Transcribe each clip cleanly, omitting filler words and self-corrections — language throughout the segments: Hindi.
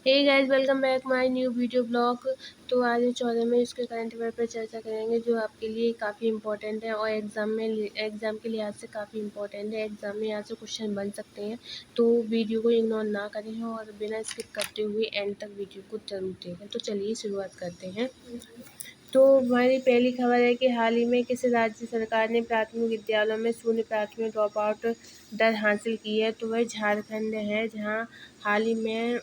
Hey guys, welcome back my new video blog. तो आज 14 में इसके करंट अफेयर पर चर्चा करेंगे जो आपके लिए काफ़ी इंपॉर्टेंट है और एग्ज़ाम के लिहाज से काफ़ी इंपॉर्टेंट है। एग्ज़ाम में यहाँ से क्वेश्चन बन सकते हैं, तो वीडियो को इग्नोर ना करें और बिना स्किप करते हुए एंड तक वीडियो को जरूर देखें। तो चलिए शुरुआत करते हैं। तो हमारी पहली खबर है कि हाल ही में किस राज्य सरकार ने प्राथमिक विद्यालयों में शून्य प्राथमिक ड्रॉप आउट दर हासिल की है। तो वह झारखंड है, जहां हाल ही में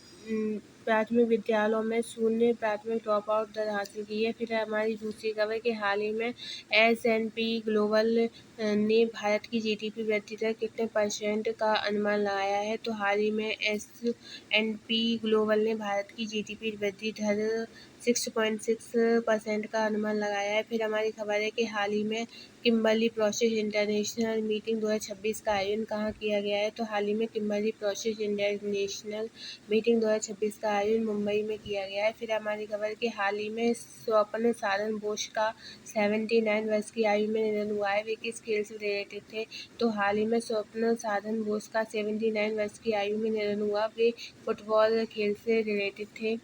प्राथमिक विद्यालयों में शून्य प्राथमिक ड्रॉप आउट दर हासिल की है। फिर हमारी दूसरी खबर कि हाल ही में S&P ग्लोबल ने भारत की GDP वृद्धि दर कितने % का अनुमान लगाया है। तो हाल ही में S&P ग्लोबल ने भारत की GDP वृद्धि दर 6.6% का अनुमान लगाया है। फिर हमारी खबर है कि हाल ही में किम्बर्ली प्रोसेस इंटरनेशनल मीटिंग 2026 का आयोजन कहाँ किया गया है। तो हाल ही में किम्बर्ली प्रोसेस इंटरनेशनल मीटिंग 2026 का आयोजन मुंबई में किया गया है। फिर हमारी खबर कि हाल ही में स्वप्न साधन बोस का 79 वर्ष की आयु में निधन हुआ है। वे किस खेल से रिलेटेड थे। तो हाल ही में स्वप्न साधन बोस का 79 वर्ष की आयु में निधन हुआ। वे फुटबॉल खेल से रिलेटेड थे।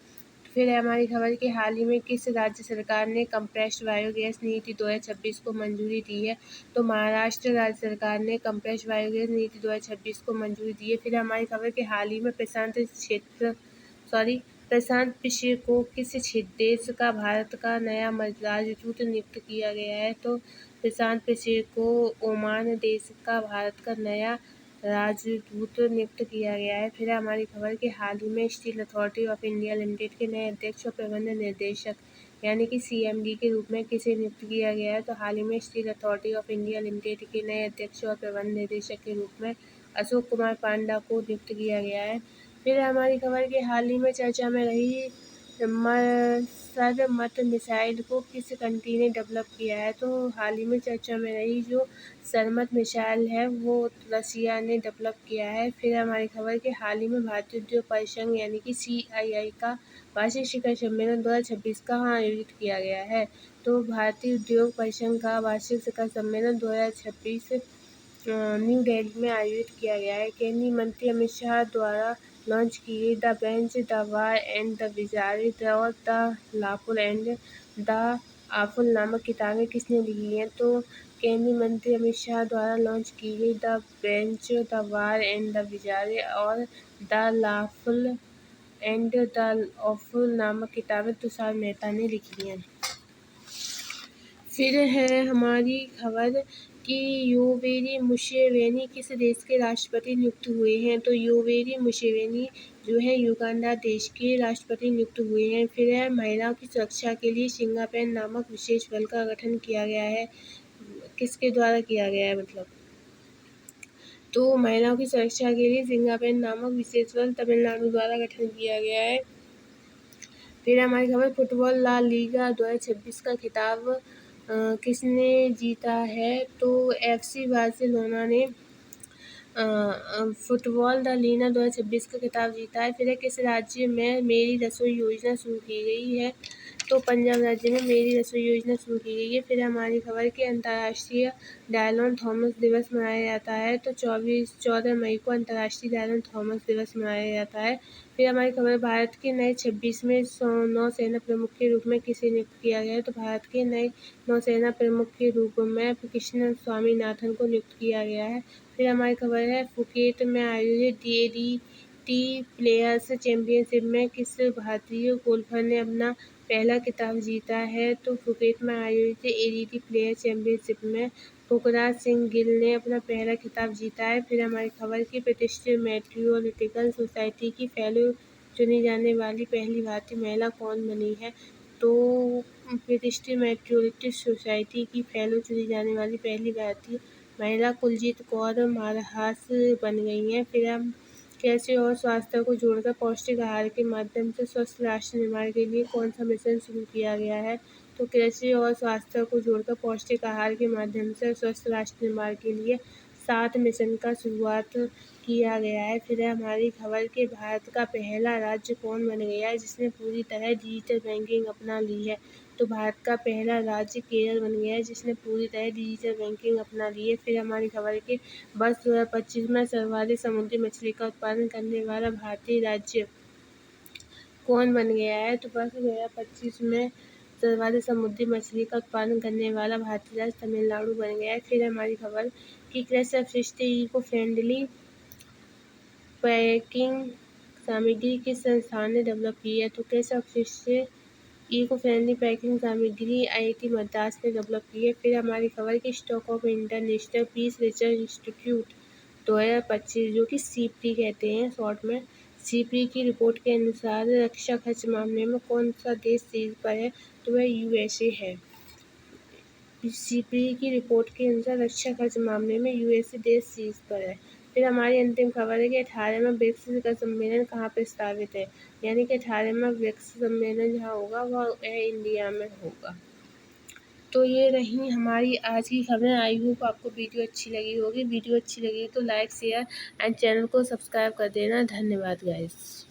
फिर है हमारी खबर कि हाल ही में किस राज्य सरकार ने कंप्रेस्ड बायोगैस नीति 2026 को मंजूरी दी है। तो महाराष्ट्र राज्य सरकार ने कंप्रेस्ड बायोगैस नीति 2026 को मंजूरी दी है। फिर हमारी खबर कि हाल ही में प्रशांत पिशे को किस देश का भारत का नया राजदूत नियुक्त किया गया है। तो प्रशांत पिशे को ओमान देश का भारत का नया राजदूत नियुक्त किया गया है। फिर हमारी खबर कि हाल ही में steel authority of India limited के नए अध्यक्ष और प्रबंध निर्देशक यानी कि CMD के रूप में किसे नियुक्त किया गया है। तो हाल ही में steel authority of India limited के नए अध्यक्ष और प्रबंध निर्देशक के रूप में अशोक कुमार पांडा को नियुक्त किया गया है। फिर हमारी खबर कि हाल ही में चर्चा में रही सरमत मिसाइल को किस कंट्री ने डेवलप किया है। तो हाल ही में चर्चा में रही जो सरमत मिसाइल है वो रसिया ने डेवलप किया है। फिर हमारी खबर कि हाल ही में भारतीय उद्योग परिसंघ यानी कि CII का वार्षिक शिखर सम्मेलन 2026 कहाँ आयोजित किया गया है। तो भारतीय उद्योग परिसंघ का वार्षिक शिखर सम्मेलन 2026 न्यू दिल्ली में आयोजित किया गया है। केंद्रीय मंत्री अमित शाह द्वारा लॉन्च की गई the bench, the war and the wizard और the lawful and the awful नामक किताबें किसने लिखी हैं। तो केंद्रीय मंत्री अमित शाह द्वारा लॉन्च की गई the bench, the war and the wizard और the lawful and the awful नामक किताबें तुषार मेहता ने लिखी हैं। फिर है हमारी खबर कि योवेरी मुसेवेनी किस देश के राष्ट्रपति नियुक्त हुए हैं। तो योवेरी मुसेवेनी जो है युगांडा देश के राष्ट्रपति नियुक्त हुए हैं। फिर है महिलाओं की सुरक्षा के लिए सिंगापेन नामक विशेष बल का गठन किया गया है। किसके द्वारा किया गया है मतलब, तो महिलाओं की सुरक्षा के लिए सिंगापेन नामक विशेष बल तमिलनाडु द्वारा गठन किया गया है। फिर हमारी खबर फुटबॉल ला लीगा 2026 का खिताब किसने जीता है। तो FC बार्सिलोना ने फुटबॉल द लीगा 2026 का खिताब जीता है। फिर किस राज्य में मेरी रसोई योजना शुरू की गई है। तो पंजाब राज्य में मेरी रसोई योजना शुरू की गई है। फिर हमारी खबर कि अंतर्राष्ट्रीय डायलॉन थॉमस दिवस मनाया जाता है। तो 14 मई को अंतर्राष्ट्रीय डायलॉन थॉमस दिवस मनाया जाता है। फिर हमारी खबर भारत के नए 26वें नौसेना प्रमुख के रूप में किसे नियुक्त किया गया है। तो भारत के नए नौसेना प्रमुख के रूप में कृष्ण स्वामीनाथन को नियुक्त किया गया है। फिर हमारी खबर है फुकेट में आयोजित DADT प्लेयर्स चैंपियनशिप में किस भारतीय गोल्फर ने अपना पहला खिताब जीता है। तो फुकेट में आयोजित ADT प्लेयर चैंपियनशिप में पुखराज सिंह गिल ने अपना पहला खिताब जीता है। फिर हमारी खबर की प्रतिष्ठित मेट्रोपॉलिटन सोसाइटी की फेलो चुनी जाने वाली पहली भारतीय महिला कौन बनी है। तो प्रतिष्ठित मेट्रोपॉलिटन सोसाइटी की फेलो चुनी जाने वाली पहली भारतीय महिला कुलजीत कौर मारहास बन गई हैं। फिर हम कृषि और स्वास्थ्य को जोड़कर पौष्टिक आहार के माध्यम से स्वस्थ राष्ट्र निर्माण के लिए कौन सा मिशन शुरू किया गया है। तो कृषि और स्वास्थ्य को जोड़कर पौष्टिक आहार के माध्यम से स्वस्थ राष्ट्र निर्माण के लिए 7 मिशन का शुरुआत किया गया है। फिर हमारी खबर के भारत का पहला राज्य कौन बन गया है जिसने पूरी तरह डिजिटल बैंकिंग अपना ली है। तो भारत का पहला राज्य केरल बन गया है जिसने पूरी तरह डिजिटल बैंकिंग अपना ली है। फिर हमारी खबर के वर्ष 2025 में सर्वाधिक समुद्री मछली का उत्पादन करने वाला भारतीय राज्य कौन बन गया है? तो वर्ष 2025 में सर्वाधिक समुद्री मछली का उत्पादन करने वाला भारतीय राज्य तमिलनाडु बन गया है। फिर हमारी खबर कि कृषि अपशिष्ट इको फ्रेंडली पैकिंग सामग्री किस संस्थान ने डेवलप की है? तो कृषि अपशिष्ट इको फ्रेंडली पैकिंग सामग्री IIT मद्रास ने डेवलप की है। फिर हमारी खबर कि Stockholm International Peace Research Institute 2025, जो कि CIPRI कहते हैं शॉर्ट में, CIPRI की रिपोर्ट के अनुसार रक्षा खर्च मामले में कौन सा देश शीर्ष पर है? तो वह USA है। CIPRI की रिपोर्ट के अनुसार रक्षा खर्च मामले में USA देश शीर्ष पर है। फिर हमारी अंतिम खबर है कि 18वां ब्रिक्स का सम्मेलन कहाँ प्रस्तावित है? यानी कि 18वां ब्रिक्स सम्मेलन जहाँ होगा वह इंडिया में होगा। तो ये रही हमारी आज की खबरें। आई होप आपको वीडियो अच्छी लगी होगी। वीडियो अच्छी लगी तो लाइक शेयर एंड चैनल को सब्सक्राइब कर देना। धन्यवाद गाइस।